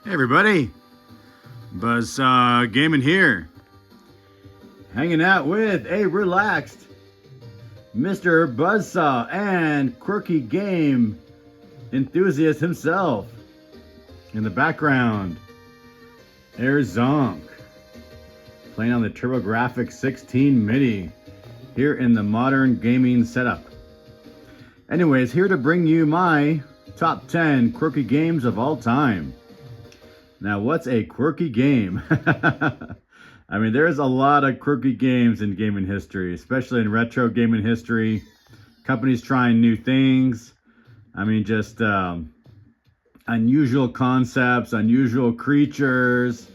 Hey everybody, Buzzsaw Gaming here, hanging out with a relaxed Mr. Buzzsaw and Quirky game enthusiast himself. In the background, Zonk playing on the TurboGrafx 16 MIDI here in the modern gaming setup. Anyways, here to bring you my top 10 quirky games of all time. Now, what's a quirky game? I mean, there's a lot of quirky games in gaming history, especially in retro gaming history. Companies trying new things. I mean, just unusual concepts, unusual creatures,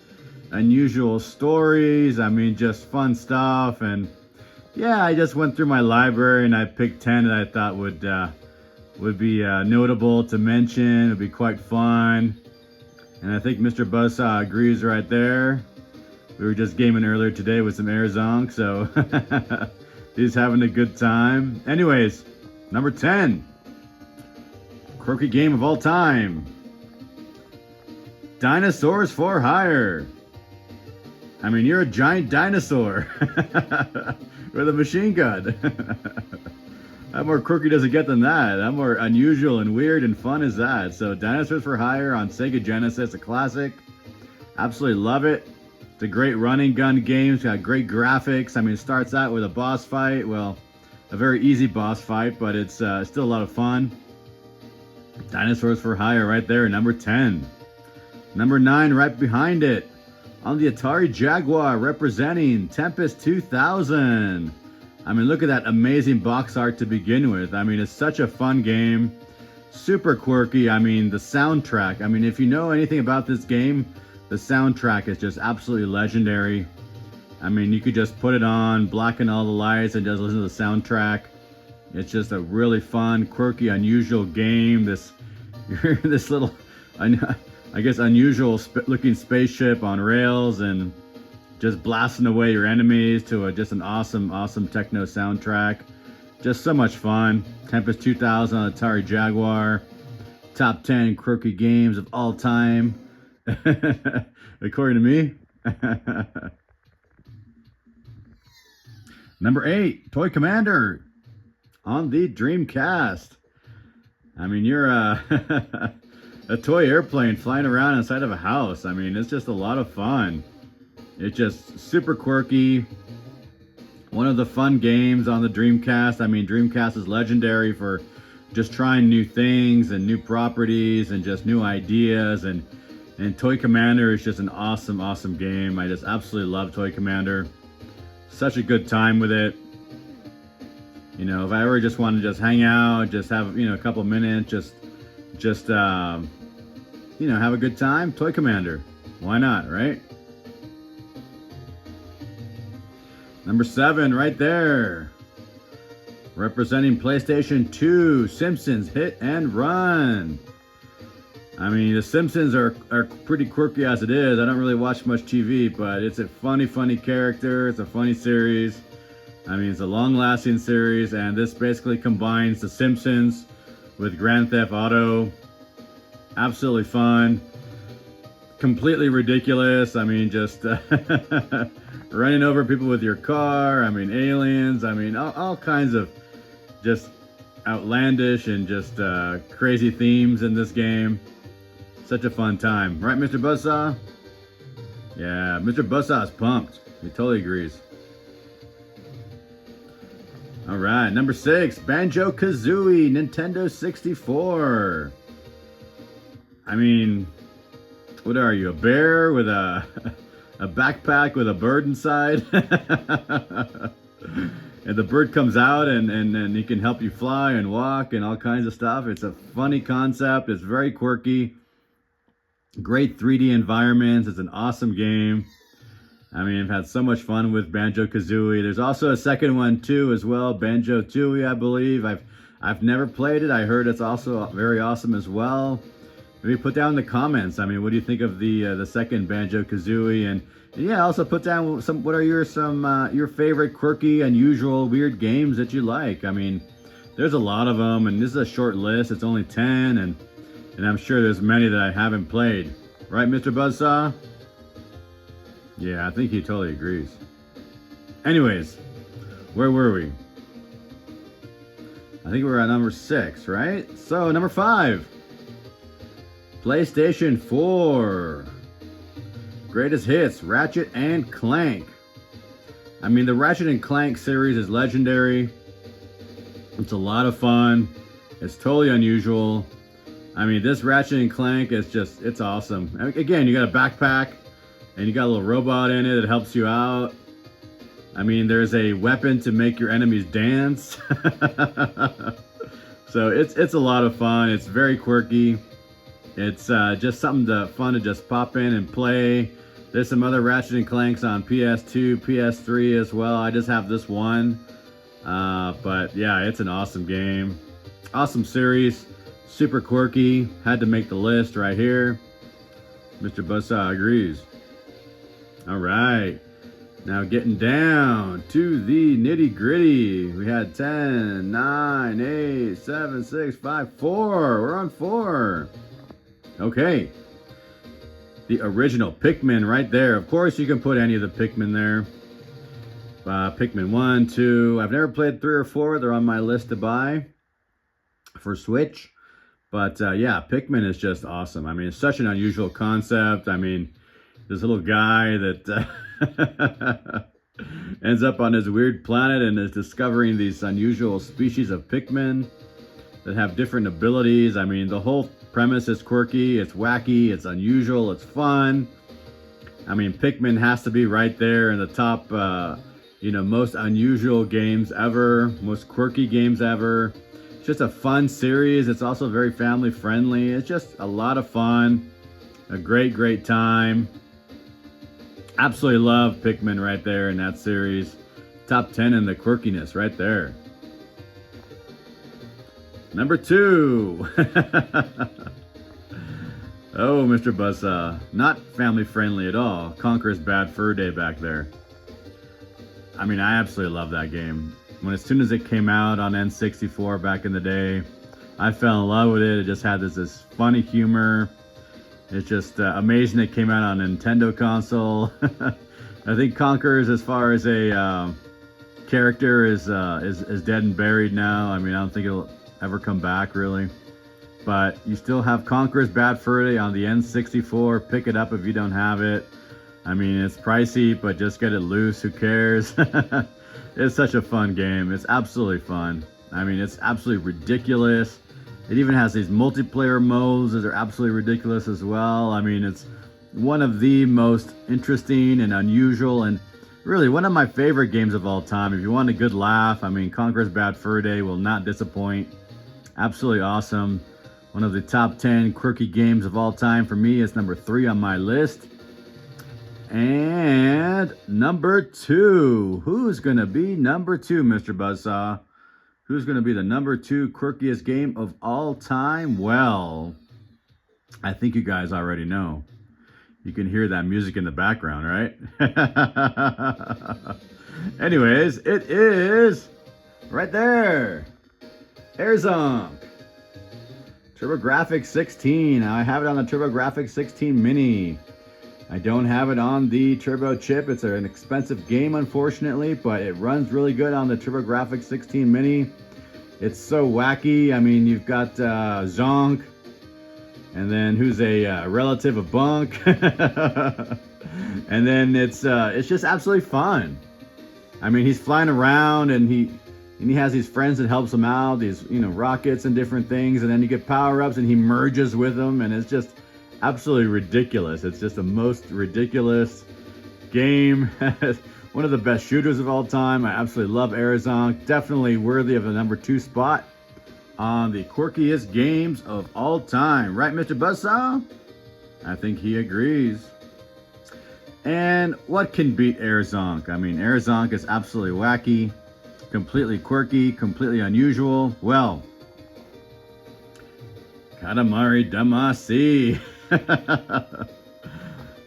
unusual stories. I mean, just fun stuff. And yeah, I just went through my library and I picked 10 that I thought would be notable to mention. It'd be quite fun. And I think Mr. Buzzsaw agrees right there. We were just gaming earlier today with some Zonk, so he's having a good time. Anyways, number 10. Quirky game of all time. Dinosaurs for Hire. I mean, you're a giant dinosaur with a machine gun. How more quirky does it get than that? How more unusual and weird and fun is that? So Dinosaurs for Hire on Sega Genesis, a classic. Absolutely love it. It's a great running gun game. It's got great graphics. I mean, it starts out with a boss fight. Well, a very easy boss fight, but it's still a lot of fun. Dinosaurs for Hire right there, number 10. Number 9 right behind it. On the Atari Jaguar, representing Tempest 2000. I mean, look at that amazing box art to begin with. I mean, it's such a fun game. Super quirky. I mean, the soundtrack. I mean, if you know anything about this game, the soundtrack is just absolutely legendary. I mean, you could just put it on, blacken all the lights, and just listen to the soundtrack. It's just a really fun, quirky, unusual game. This little, I guess, unusual looking spaceship on rails and just blasting away your enemies to just an awesome techno soundtrack. Just so much fun. Tempest 2000 on Atari Jaguar. Top 10 quirky games of all time. According to me. Number 8, Toy Commander on the Dreamcast. I mean, you're a toy airplane flying around inside of a house. I mean, it's just a lot of fun. It's just super quirky. One of the fun games on the Dreamcast. I mean, Dreamcast is legendary for just trying new things and new properties and just new ideas. And Toy Commander is just an awesome game. I just absolutely love Toy Commander. Such a good time with it. You know, if I ever just want to just hang out, just have, you know, a couple minutes, just you know, have a good time, Toy Commander. Why not, right? Number 7 right there. Representing PlayStation 2, Simpsons Hit and Run. I mean, the Simpsons are pretty quirky as it is. I don't really watch much TV, but it's a funny character. It's a funny series. I mean, it's a long-lasting series, and this basically combines the Simpsons with Grand Theft Auto. Absolutely fun. Completely ridiculous. I mean, just running over people with your car. I mean, aliens. I mean, all kinds of just outlandish and just crazy themes in this game. Such a fun time. Right, Mr. Buzzsaw? Yeah, Mr. Buzzsaw is pumped. He totally agrees. All right, number 6, Banjo-Kazooie, Nintendo 64. I mean, what are you, a bear with a backpack with a bird inside? And the bird comes out and he can help you fly and walk and all kinds of stuff. It's a funny concept. It's very quirky. Great 3D environments. It's an awesome game. I mean, I've had so much fun with Banjo-Kazooie. There's also a second one too as well, Banjo-Tooie, I believe. I've never played it. I heard it's also very awesome as well. Maybe put down in the comments. I mean, what do you think of the second Banjo-Kazooie? And yeah, also put down what are your favorite quirky, unusual, weird games that you like. I mean, there's a lot of them, and this is a short list. It's only 10, and I'm sure there's many that I haven't played. Right, Mr. Buzzsaw? Yeah, I think he totally agrees. Anyways, where were we? I think we were at number 6, right? So, number 5. PlayStation 4. Greatest hits, Ratchet and Clank. I mean, the Ratchet and Clank series is legendary. It's a lot of fun. It's totally unusual. I mean, this Ratchet and Clank is just, it's awesome. Again, you got a backpack and you got a little robot in it that helps you out. I mean, there's a weapon to make your enemies dance. So it's a lot of fun. It's very quirky. It's just something fun to just pop in and play. There's some other Ratchet and Clanks on PS2, PS3 as well. I just have this one. But yeah, it's an awesome game. Awesome series. Super quirky. Had to make the list right here. Mr. Buzzsaw agrees. All right. Now getting down to the nitty gritty. We had 10, 9, 8, 7, 6, 5, 4. We're on 4. Okay. The original Pikmin right there. Of course, you can put any of the Pikmin there. Pikmin 1, 2. I've never played 3 or 4. They're on my list to buy for Switch. But yeah, Pikmin is just awesome. I mean, it's such an unusual concept. I mean, this little guy that ends up on this weird planet and is discovering these unusual species of Pikmin that have different abilities. I mean, the whole premise is quirky, it's wacky, it's unusual, it's fun. I mean, Pikmin has to be right there in the top, most unusual games ever, most quirky games ever. It's just a fun series. It's also very family friendly. It's just a lot of fun, a great time. Absolutely love Pikmin right there in that series. Top 10 in the quirkiness right there. Number 2. Oh, Mr. Buzzsaw. Not family friendly at all. Conker's Bad Fur Day back there. I mean, I absolutely love that game. As soon as it came out on N64 back in the day, I fell in love with it. It just had this funny humor. It's just amazing it came out on a Nintendo console. I think Conker's, as far as a character, is dead and buried now. I mean, I don't think it'll ever come back, really. But you still have Conker's Bad Fur Day on the N64. Pick it up if you don't have it. I mean, it's pricey, but just get it loose. Who cares? It's such a fun game. It's absolutely fun. I mean, it's absolutely ridiculous. It even has these multiplayer modes that are absolutely ridiculous as well. I mean, it's one of the most interesting and unusual and really one of my favorite games of all time. If you want a good laugh, I mean, Conker's Bad Fur Day will not disappoint. Absolutely awesome. One of the top 10 quirky games of all time for me. It's number 3 on my list. And number 2. Who's going to be number 2, Mr. Buzzsaw? Who's going to be the number 2 quirkiest game of all time? Well, I think you guys already know. You can hear that music in the background, right? Anyways, it is right there. Airzonk. TurboGrafx 16. I have it on the TurboGrafx 16 Mini. I don't have it on the Turbo chip. It's an expensive game, unfortunately, but it runs really good on the TurboGrafx 16 Mini. It's so wacky. I mean, you've got Zonk, and then who's a relative of Bunk, and then it's just absolutely fun. I mean, he's flying around, and he has these friends that helps him out, these rockets and different things, and then you get power-ups, and he merges with them, and it's just absolutely ridiculous. It's just the most ridiculous game. One of the best shooters of all time. I absolutely love Airzonk. Definitely worthy of the number 2 spot on the quirkiest games of all time. Right, Mr. Buzzsaw? I think he agrees. And what can beat Airzonk? I mean, Airzonk is absolutely wacky, completely quirky, completely unusual. Well, Katamari Damacy.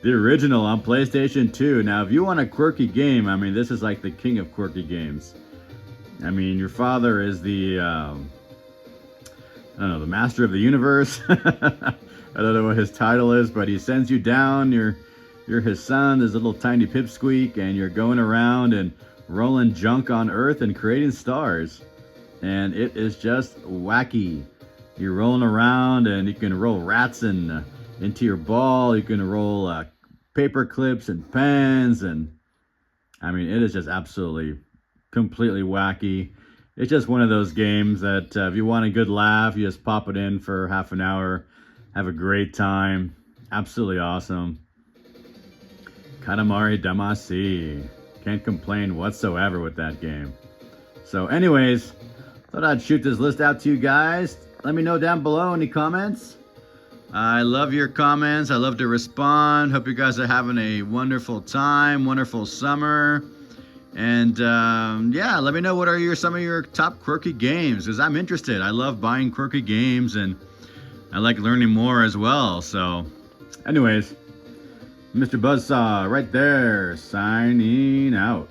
The original on PlayStation 2. Now, if you want a quirky game, I mean, this is like the king of quirky games. I mean, your father is the I don't know, the master of the universe. I don't know what his title is, but he sends you down. You're his son, this little tiny pipsqueak, and you're going around and rolling junk on Earth and creating stars. And it is just wacky. You're rolling around, and you can roll rats into your ball. You can roll paper clips and pens, and I mean, it is just absolutely, completely wacky. It's just one of those games that if you want a good laugh, you just pop it in for half an hour, have a great time. Absolutely awesome. Katamari Damacy. Can't complain whatsoever with that game. So anyways, thought I'd shoot this list out to you guys. Let me know down below any comments. I love your comments. I love to respond. Hope you guys are having a wonderful time, wonderful summer. And yeah, let me know what are some of your top Quirky games, because I'm interested. I love buying Quirky games, and I like learning more as well. So anyways, Mr. Buzzsaw right there, signing out.